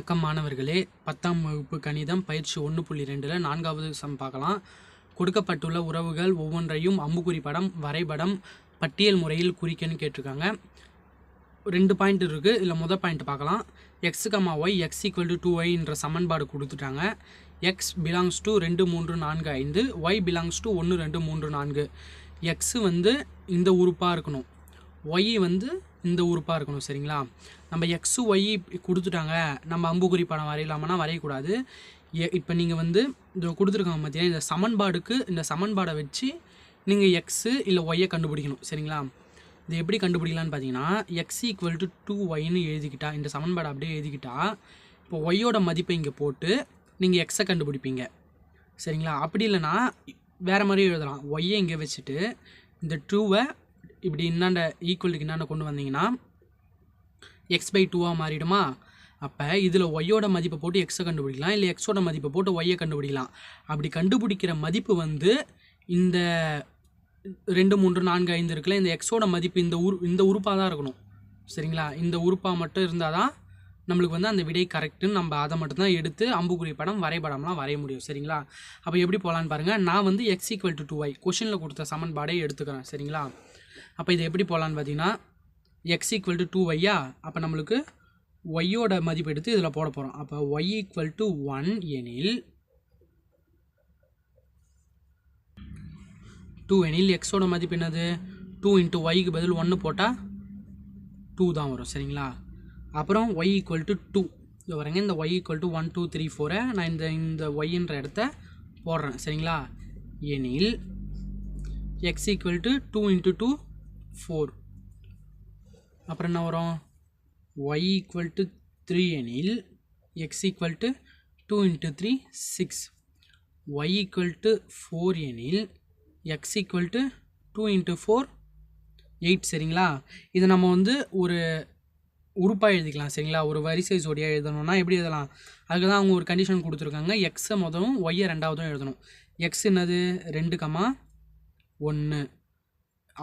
வணக்கம் மாணவர்களே, 10ஆம் வகுப்பு கணிதம் பயிற்சி 1.2ல் 4வது சம் பார்க்கலாம். கொடுக்கப்பட்டுள்ள உறவுகள் ஒவ்வொன்றையும் அம்புக்குறி படம், வரைபடம், பட்டியல் முறையில் குறிக்கன்னு கேட்டிருக்காங்க. 2 பாயிண்ட் இருக்குது. இதில் முதல் பாயிண்ட் பார்க்கலாம். x, y x = 2y என்ற சமன்பாடு கொடுத்துட்டாங்க. x belongs to 2 3 4 5, y belongs to 1 2 3 4. x வந்து இந்த உறுப்பாக இருக்கணும், y வந்து இந்த உறுப்பாக இருக்கணும். சரிங்களா? நம்ம எக்ஸு ஒய் கொடுத்துட்டாங்க, நம்ம அம்புக்குறி படம் வரையலாமனா வரையக்கூடாது. இப்போ நீங்கள் வந்து இந்த கொடுத்துருக்காங்க பார்த்தீங்கன்னா, இந்த சமன்பாடுக்கு இந்த சமன்பாடை வச்சு நீங்கள் எக்ஸு இல்லை ஒய்யை கண்டுபிடிக்கணும். சரிங்களா? இது எப்படி கண்டுபிடிக்கலான்னு பார்த்தீங்கன்னா, x = 2yன்னு எழுதிக்கிட்டா, இந்த சமன்பாடை அப்படியே எழுதிக்கிட்டா, இப்போ ஒய்யோட மதிப்பை இங்கே போட்டு நீங்கள் எக்ஸை கண்டுபிடிப்பீங்க. சரிங்களா? அப்படி இல்லைனா வேறு மாதிரி எழுதலாம். ஒய்யை இங்கே வச்சுட்டு இந்த 2வை இப்படி இன்னாண்ட ஈக்குவலுக்கு இன்னாண்ட கொண்டு வந்தீங்கன்னா x/2 மாறிடுமா? அப்போ இதில் ஒய்யோட மதிப்பை போட்டு எக்ஸை கண்டுபிடிக்கலாம், இல்லை எக்ஸோட மதிப்பை போட்டு ஒய்யை கண்டுபிடிக்கலாம். அப்படி கண்டுபிடிக்கிற மதிப்பு வந்து இந்த 2 3 4 5 இருக்குல்ல, இந்த எக்ஸோட மதிப்பு இந்த உறுப்பாக தான் இருக்கணும். சரிங்களா? இந்த உறுப்பாக மட்டும் இருந்தால் தான் நம்மளுக்கு வந்து அந்த விடை கரெக்டுன்னு நம்ம அதை மட்டும்தான் எடுத்து அம்புக்குறி படம் வரைபடம்லாம் வரைய முடியும். சரிங்களா? அப்போ எப்படி போகலான்னு பாருங்கள். நான் வந்து x = 2y கொஷனில் கொடுத்த சமன்பாடை எடுத்துக்கிறேன். சரிங்களா? அப்போ இது எப்படி போகலான்னு பார்த்தீங்கன்னா, x = 2y அப்போ நம்மளுக்கு ஒய்யோட மதிப்பு எடுத்து இதில் போட போகிறோம். அப்போ y = 1 எனில் 2 எனில் எக்ஸோட மதிப்பு என்னது? 2 × yக்கு பதில் 1 போட்டால் 2 தான் வரும். சரிங்களா? அப்புறம் y = 2 இது வரங்க. இந்த y = 1 2 3 4 நான் இந்த yன்ற இடத்த போடுறேன். சரிங்களா? எனில் x = 2 × 2 4. அப்புறம் என்ன வரும்? y = 3 எனில் x = 2 × 3 6. y = 4 எனில் x = 2 × 4 8. சரிங்களா? இதை நம்ம வந்து ஒரு உறுப்பாக எழுதிக்கலாம். சரிங்களா? ஒரு வரிசை ஜோடியாக எழுதணும்னா எப்படி எழுதலாம்? அதுக்கு தான் அவங்க ஒரு கண்டிஷன் கொடுத்துருக்காங்க. எக்ஸை முதலும் ஒய்யை ரெண்டாவதும் எழுதணும். எக்ஸ் என்னது? 2, 1.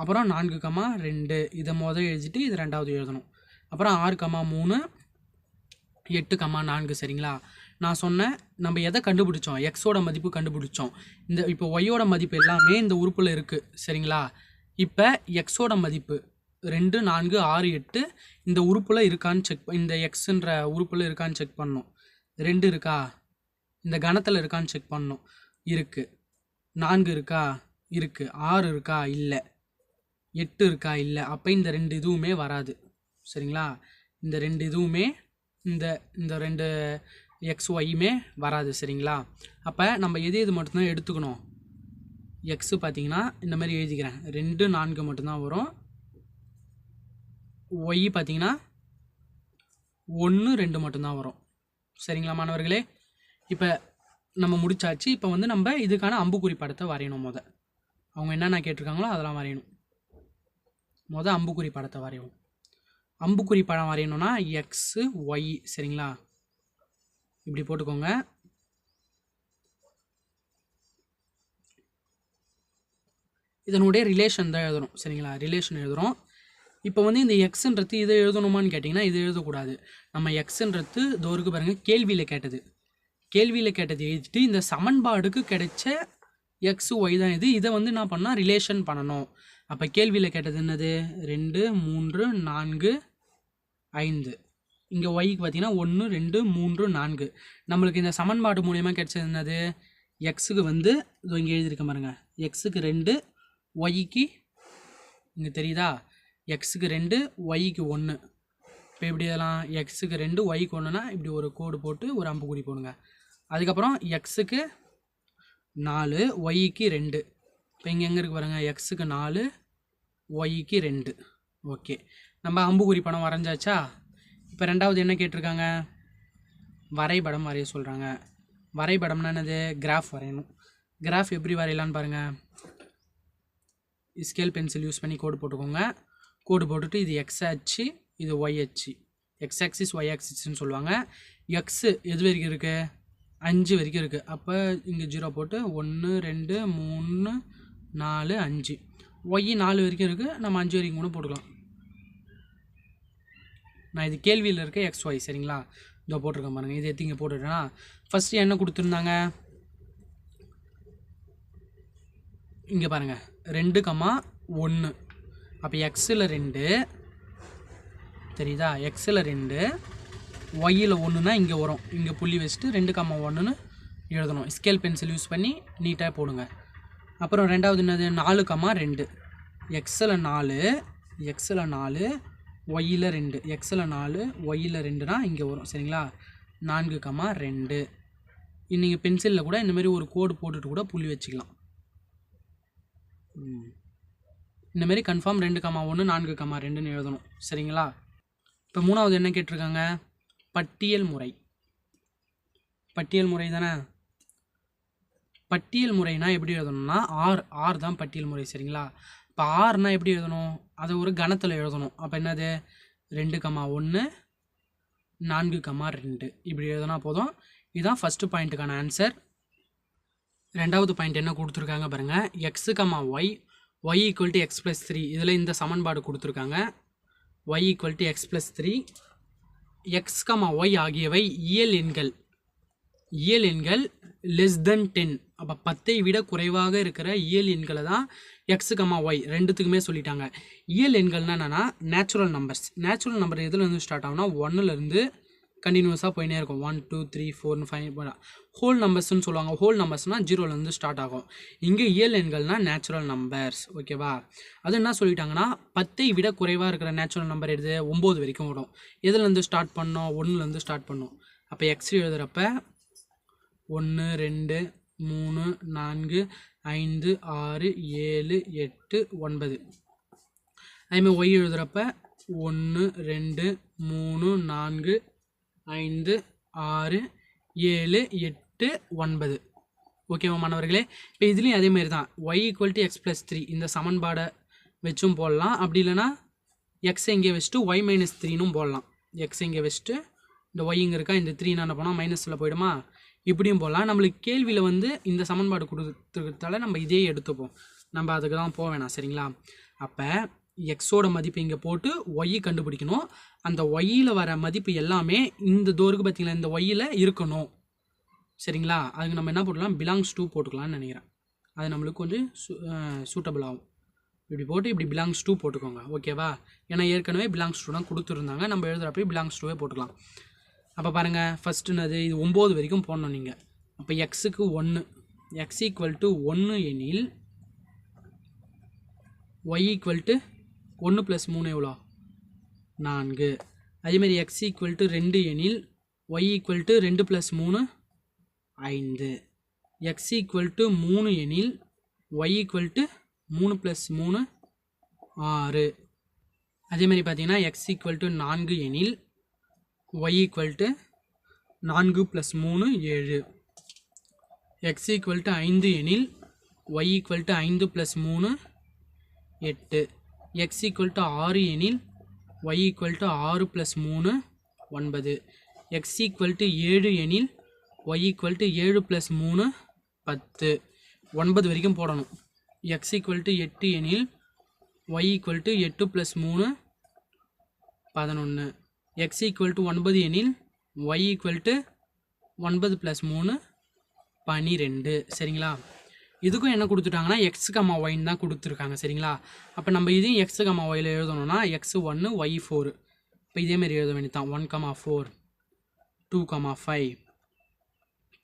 அப்புறம் 4, 2 இதை முதல் எழுதிட்டு இது ரெண்டாவது எழுதணும். அப்புறம் 6, 3 8, 4. சரிங்களா? நான் சொன்னேன் நம்ம எதை கண்டுபிடிச்சோம்? எக்ஸோட மதிப்பு கண்டுபிடிச்சோம். இப்போ ஒய்யோட மதிப்பு எல்லாமே இந்த உறுப்பில் இருக்குது. சரிங்களா? இப்போ எக்ஸோட மதிப்பு 2 4 6 8 இந்த உறுப்பில் இருக்கான்னு செக், இந்த எக்ஸுன்ற உறுப்பில் இருக்கான்னு செக் பண்ணணும். 2 இருக்கா? இந்த கணத்தில் இருக்கான்னு செக் பண்ணணும். இருக்குது. 4 இருக்கா? இருக்குது. 6 இருக்கா? இல்லை. 8 இருக்கா? இல்லை. அப்போ இந்த 2 இதுவுமே வராது. சரிங்களா? இந்த 2 இதுவுமே இந்த 2 எக்ஸ் ஒய்யுமே வராது. சரிங்களா? அப்போ நம்ம எது மட்டும்தான் எடுத்துக்கணும்? எக்ஸு பார்த்தீங்கன்னா இந்த மாதிரி எழுதிக்கிறேன். 2 4 மட்டும்தான் வரும். ஒய் பார்த்தீங்கன்னா 1 2 மட்டும்தான் வரும். சரிங்களா மாணவர்களே? இப்போ நம்ம முடிச்சாச்சு. இப்போ வந்து நம்ம இதுக்கான அம்புக்குறி படத்தை வரையணும். அவங்க என்னென்ன கேட்டிருக்காங்களோ அதெல்லாம் வரையணும். அம்புக்குறி படத்தை வரையணும். அம்புக்குறி படம் வரையணும்னா எக்ஸு ஒய். சரிங்களா? இப்படி போட்டுக்கோங்க. இதனுடைய ரிலேஷன் தான் எழுதணும். சரிங்களா? ரிலேஷன் எழுதுகிறோம். இப்போ வந்து இந்த எக்ஸுன்றது இதை எழுதணுமான்னு கேட்டிங்கன்னா இது எழுதக்கூடாது. நம்ம எக்ஸுன்றது தோருக்கு பாருங்கள், கேள்வியில் கேட்டது எழுதிட்டு இந்த சமன்பாடுக்கு கிடைச்ச எக்ஸு ஒய் தான் இது. இதை வந்து என்ன பண்ணால் ரிலேஷன் பண்ணணும். அப்போ கேள்வியில் கேட்டது என்னது? 2 3 4 5. இங்கே ஒய்க்கு பார்த்தீங்கன்னா 1 2 3 4. நம்மளுக்கு இந்த சமன்பாடு மூலயமா கிடைச்சது என்னது? எக்ஸுக்கு வந்து இதோ இங்கே எழுதியிருக்க பாருங்க. எக்ஸுக்கு 2, ஒய்க்கு இங்கே தெரியுதா? எக்ஸுக்கு 2 ஒய்க்கு 1. இப்போ எப்படி இதெல்லாம்? எக்ஸுக்கு 2 ஒய்க்கு 1னா இப்படி ஒரு கோடு போட்டு ஒரு அம்புக்குறி போடுங்க. அதுக்கப்புறம் எக்ஸுக்கு 4 ஒய்க்கு 2. இப்போ இங்கே எங்கே இருக்குது பாருங்கள்? எக்ஸுக்கு 4 ஒய்க்கு 2. ஓகே, நம்ம அம்புக்குறி படம் வரைஞ்சாச்சா? இப்போ ரெண்டாவது என்ன கேட்டிருக்காங்க? வரைபடம் வரைய சொல்கிறாங்க. வரைபடம்னா என்னது? கிராஃப் வரையணும். கிராஃப் எப்படி வரையலான்னு பாருங்கள். ஸ்கேல் பென்சில் யூஸ் பண்ணி கோடு போட்டுக்கோங்க. கோடு போட்டுட்டு இது எக்ஸ் அச்சு, இது ஒய் அச்சு. எக்ஸ் ஆக்சிஸ் ஒய் ஆக்சிஸ்ன்னு சொல்லுவாங்க. எக்ஸு எது வரைக்கும் இருக்குது? 5 வரைக்கும் இருக்குது. அப்போ இங்கே 0 போட்டு 1 2 3 4 5. ஒய் 4 வரைக்கும் இருக்குது. நம்ம 5 வரைக்கும் கூட போட்டுக்கலாம். நான் இது கேள்வியில் இருக்க எக்ஸ் ஒய். சரிங்களா? இதோ போட்டிருக்கேன் பாருங்கள். இது எத்திங்க போட்டுட்டேன்னா ஃபஸ்ட்டு என்ன கொடுத்துருந்தாங்க இங்கே பாருங்கள் 2,1. அப்போ எக்ஸில் 2 தெரியுதா, எக்ஸில் 2 ஒய்யில் 1னா இங்கே வரும். இங்கே புள்ளி வச்சுட்டு 2,1ன்னு எழுதணும். ஸ்கேல் பென்சில் யூஸ் பண்ணி நீட்டாக போடுங்க. அப்புறம் ரெண்டாவது என்னது 4,2. எக்ஸில் 4 ஒய்யில் 2, எக்ஸில் 4 ஒய்யில் 2னா இங்கே வரும். சரிங்களா, 4,2. நீங்கள் பென்சிலில் கூட இந்தமாரி ஒரு கோடு போட்டுட்டு கூட புள்ளி வச்சுக்கலாம். இந்தமாரி கன்ஃபார்ம் 2,1 4,2ன்னு எழுதணும். சரிங்களா, இப்போ மூணாவது என்ன கேட்டிருக்காங்க, பட்டியல் முறை. பட்டியல் முறை தானே. பட்டியல் முறைனா எப்படி எழுதணும்னா ஆர் தான் பட்டியல் முறை. சரிங்களா, இப்போ ஆர்னா எப்படி எழுதணும், அதை ஒரு கணத்தில் எழுதணும். அப்போ என்னது 2,1 4,2 இப்படி எழுதுனா போதும். இதுதான் ஃபஸ்ட்டு பாயிண்ட்டுக்கான ஆன்சர். ரெண்டாவது பாயிண்ட் என்ன கொடுத்துருக்காங்க பாருங்கள், x comma y equal to x plus 3. இதில் இந்த சமன்பாடு கொடுத்துருக்காங்க. Y equal to x plus 3. X comma y ஆகியவை இயல் எண்கள் லெஸ் தென் 10. அப்போ 10ஐ விட குறைவாக இருக்கிற இயல் எண்களை தான் எக்ஸு கமா ஒய் ரெண்டுத்துக்குமே சொல்லிட்டாங்க. இயல் எண்கள்னா என்னென்னா நேச்சுரல் நம்பர்ஸ். நேச்சுரல் நம்பர் எதுலேருந்து ஸ்டார்ட் ஆகும்னா 1லேருந்து கண்டினியூஸாக போயினே இருக்கும். 1 2 3 4 5 ஹோல் நம்பர்ஸ்ன்னு சொல்லுவாங்க. ஹோல் நம்பர்ஸ்னால் 0லேருந்து ஸ்டார்ட் ஆகும். இங்கே இயல் எண்கள்னால் நேச்சுரல் நம்பர்ஸ். ஓகேவா, அது என்ன சொல்லிட்டாங்கன்னா 10ஐ விட குறைவாக இருக்கிற நேச்சுரல் நம்பர் எது 9 வரைக்கும் வரும். எதுலேருந்து ஸ்டார்ட் பண்ணோம், 1லேருந்து ஸ்டார்ட் பண்ணோம். அப்போ எக்ஸ் எழுதுகிறப்ப 1 2 3 4 5 6 7 8 9. அதேமாதிரி ஒய் எழுதுகிறப்ப 1 2 3 4 5 6 7 8 9. ஓகேவா மாணவர்களே, இப்போ இதுலேயும் அதேமாரி தான் y equal to x plus 3 இந்த சமன்பாடை வச்சும் போடலாம். அப்படி இல்லைனா எக்ஸ் இங்கே வச்சுட்டு ஒய் மைனஸ் 3னும் போடலாம். எக்ஸ் இங்கே வச்சுட்டு இந்த ஒய் இங்கே இருக்கா, இந்த 3 என்ன போனால் மைனஸில் போயிடுமா, இப்படியும் போடலாம். நம்மளுக்கு கேள்வியில் வந்து இந்த சமன்பாடு கொடுத்துருக்கிறதால நம்ம இதே எடுத்துப்போம். நம்ம அதுக்கு தான் போக வேணாம். சரிங்களா, அப்போ எக்ஸோட மதிப்பு இங்கே போட்டு ஒய் கண்டுபிடிக்கணும். அந்த ஒய்யில் வர மதிப்பு எல்லாமே இந்த தோருக்கு பார்த்தீங்களா இந்த ஒய்யில் இருக்கணும். சரிங்களா, அதுக்கு நம்ம என்ன போட்டுக்கலாம், பிலாங்ஸ் டூ போட்டுக்கலாம்னு நினைக்கிறேன். அது நம்மளுக்கு கொஞ்சம் சூட்டபிள் ஆகும். இப்படி போட்டு இப்படி பிலாங்ஸ் டூ போட்டுக்கோங்க. ஓகேவா, ஏன்னா ஏற்கனவே பிலாங்ஸ் டூ தான் கொடுத்துருந்தாங்க. நம்ம எழுதுகிறப்ப பிலாங்ஸ் டூவே போட்டுக்கலாம். அப்போ பாருங்கள், ஃபஸ்ட்டுனது இது 9 வரைக்கும் போடணும் நீங்கள். அப்போ எக்ஸுக்கு 1, எக்ஸ் ஈக்குவல் டு 1 எனில் ஒய் ஈக்குவல் டு 1 + 3 எவ்வளோ 4. அதேமாதிரி எக்ஸ் ஈக்குவல் டு 2 எனில் y equal to 2 + 3 5. X equal to 3 எனில் ஒய் ஈக்குவல் டு 3 + 3 6. அதேமாதிரி பார்த்தீங்கன்னா எக்ஸ் ஈக்குவல் டு 4 எனில் y equal to 4 + 3 7. X equal to 5 எனில் y equal to 5 + 3 8. X equal to 6 எனில் y equal to 6 + 3 9. X equal to 7 எனில் y equal to 7 + 3 10. 9 வரைக்கும் போடணும். X equal to 8 எனில் y equal to 8 + 3 11. X equal to 9 எனில் y equal to 9 + 3 12. சரிங்களா, இதுக்கும் என்ன கொடுத்துட்டாங்கன்னா எக்ஸ் கமா ஒய்ன்னு தான் கொடுத்துருக்காங்க. சரிங்களா, அப்போ நம்ம இதையும் எக்ஸ் கமா ஒயில் எழுதணும்னா எக்ஸ் 1 ஒய் 4. இப்போ இதேமாரி எழுத வேண்டியதான் 1, 4 2, 5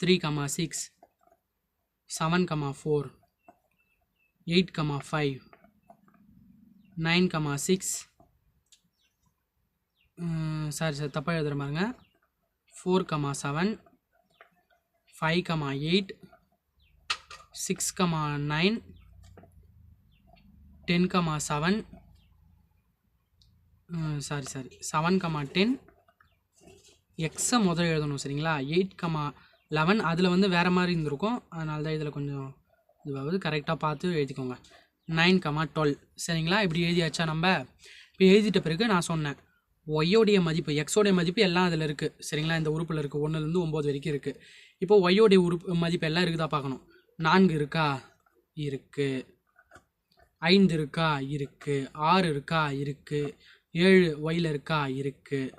3, 6 7, 4 8, 5 9, 6 சாரி தப்பாக எழுதுகிற பாருங்க 4, 7 5, 8 6, 9 10, 7 சாரி 7, 10 எக்ஸை முதல்ல எழுதணும். சரிங்களா, 8, 11 அதில் வந்து வேறு மாதிரி இருந்திருக்கும். அதனால தான் இதில் கொஞ்சம் இதுவாகுது. கரெக்டாக பார்த்து எழுதிக்கோங்க. 9, 12. சரிங்களா, இப்படி எழுதியாச்சா நம்ம. இப்போ எழுதிட்ட பிறகு நான் சொன்னேன் ஒய்யோடைய மதிப்பு எக்ஸோடைய மதிப்பு எல்லாம் அதில் இருக்குது. சரிங்களா, இந்த உறுப்பில் இருக்குது 1லேருந்து 9 வரைக்கும் இருக்குது. இப்போ ஒய்யோடைய மதிப்பு எல்லாம் இருக்குதா பார்க்கணும். 4 இருக்கா, இருக்குது. 5 இருக்கா, இருக்குது. 6 இருக்கா, இருக்குது. 7 ஒயில் இருக்கா, இருக்குது.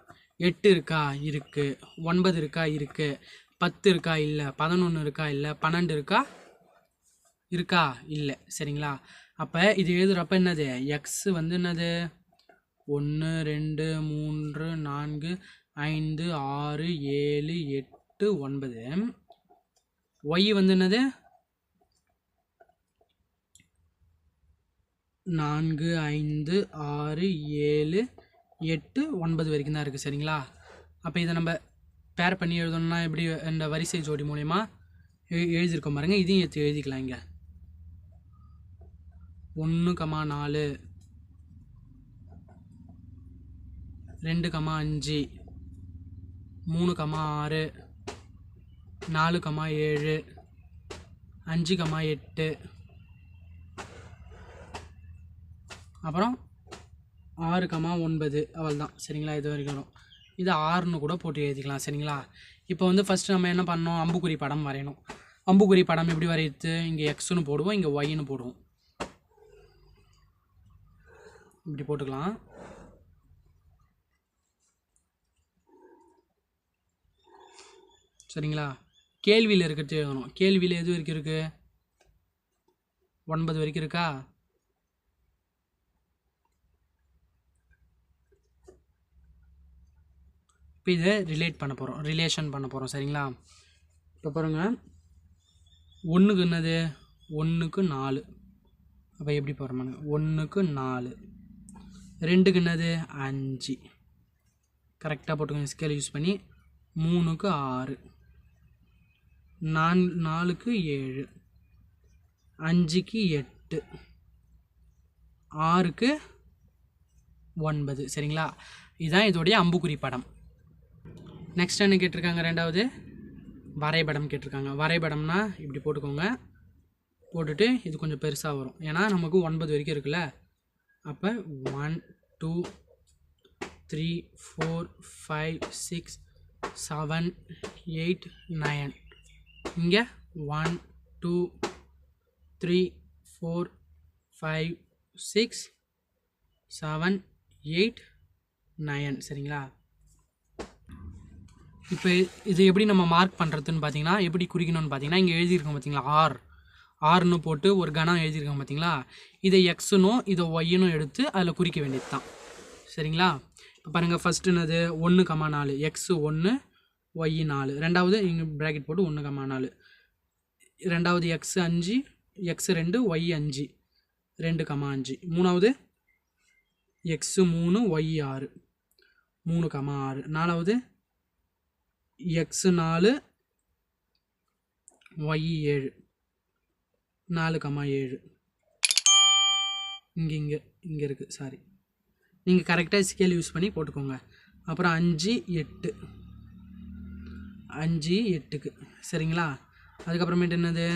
8 இருக்கா இருக்குது, 9 இருக்கா இருக்குது, 10 இருக்கா இல்லை, 11 இருக்கா இல்லை, 12 இருக்கா இல்லை. சரிங்களா? அப்போ இது எழுதுகிறப்ப என்னது, எக்ஸ் வந்து என்னது 1 2 3 4 5 6 7 8 9. ஒய் வந்து என்னது 4 5 6 7 8 9 வரைக்கும் தான் இருக்குது. சரிங்களா? அப்போ இதை நம்ம பேர் பண்ணி எழுதணும்னா எப்படி, இந்த வரிசை ஜோடி மூலயமா எழுதியிருக்கோம் பாருங்கள். இதையும் எடுத்து எழுதிக்கலாம். இங்கே 1, 4 2, 5 3, 6 4, 7 5, 8 அப்புறம் 6, 9 அவ்வளோதான். சரிங்களா? இது வரைக்கும் வரும். இது 6ன்னு கூட போட்டு எழுதிக்கலாம். சரிங்களா? இப்போ வந்து ஃபஸ்ட்டு நம்ம என்ன பண்ணோம், அம்புக்குறி படம் வரையணும். அம்புக்குறி படம் எப்படி வரையுது, இங்கே எக்ஸ்னு போடுவோம், இங்கே ஒய்ன்னு போடுவோம். இப்படி போட்டுக்கலாம். சரிங்களா? கேள்வியில் இருக்கிறது எழுதணும். கேள்வியில் எது வரைக்கும் இருக்குது, 9 வரைக்கும் இருக்கா. இப்போ இதை ரிலேஷன் பண்ண போகிறோம். சரிங்களா? இப்போ பாருங்கள், 1க்கு என்னது 1க்கு 4. அப்போ எப்படி போகிறோம், 1க்கு 4. 2க்கு என்னது 5. கரெக்டாக போட்டுக்கோங்க ஸ்கேல் யூஸ் பண்ணி. 3க்கு 6. 4க்கு 7. 5க்கு 8. 6க்கு 9. சரிங்களா? இதுதான் இதோடைய அம்புக்குறி படம். நெக்ஸ்ட் என்ன கேட்டிருக்காங்க, ரெண்டாவது வரைபடம் கேட்டிருக்காங்க. வரைபடம்னா இப்படி போட்டுக்கோங்க. போட்டுட்டு இது கொஞ்சம் பெருசாக வரும், ஏன்னா நமக்கு 9 வரைக்கும் இருக்குல்ல. அப்போ 1 2 3 4 5 6 7 8 9. இங்கே 1 2 3 4 5 6 7 8 9. சரிங்களா? இப்போ இது எப்படி நம்ம மார்க் பண்ணுறதுன்னு பார்த்தீங்கன்னா, எப்படி குறிக்கணும்னு பார்த்தீங்கன்னா, இங்கே எழுதியிருக்கோம் பார்த்தீங்களா, ஆர்னு போட்டு ஒரு கணம் எழுதியிருக்கோம் பார்த்தீங்களா. இதை எக்ஸுனும் இதை ஒய்னும் எடுத்து அதில் குறிக்க வேண்டியது தான். சரிங்களா? இப்போ பாருங்கள், ஃபஸ்ட்டு என்னது 1, 4. X 1 y 4. ரெண்டாவது இங்கே ப்ராக்கெட் போட்டு 1, 4. ரெண்டாவது எக்ஸு 5 எக்ஸு 2 ஒய் 5 2, 5. மூணாவது எக்ஸு 3 ஒய் 6 3, 6. நாலாவது எக்ஸு 4 ஒய் 7 4, 7. இங்கே இருக்குது. சாரி, நீங்கள் கரெக்டாக ஸ்கேல் யூஸ் பண்ணி போட்டுக்கோங்க. அப்புறம் 5 8 5 8க்கு. சரிங்களா? அதுக்கப்புறமேட்டு என்னது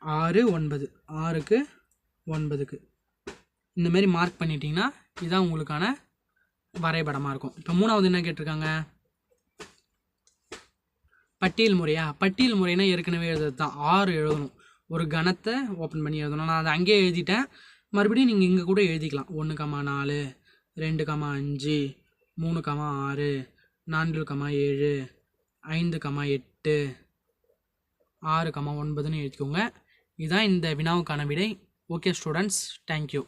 6 9 6க்கு 9க்கு. இந்தமாரி மார்க் பண்ணிட்டீங்கன்னா இதுதான் உங்களுக்கான வரைபடமாக இருக்கும். இப்போ மூணாவது என்ன கேட்டிருக்காங்க, பட்டியல் முறையா. பட்டியல் முறைனா ஏற்கனவே எழுதுறது தான். 6 எழுதணும். ஒரு கணத்தை ஓப்பன் பண்ணி எழுதணும். நான் அதை அங்கேயே எழுதிட்டேன். மறுபடியும் நீங்கள் இங்கே கூட எழுதிக்கலாம். 1, 4 2, 5 3, 6 4, 7 5, 8 6, 9ன்னு எழுதிக்கோங்க. இதுதான் இந்த வினாவுக்கான விடை. Okay students, thank you.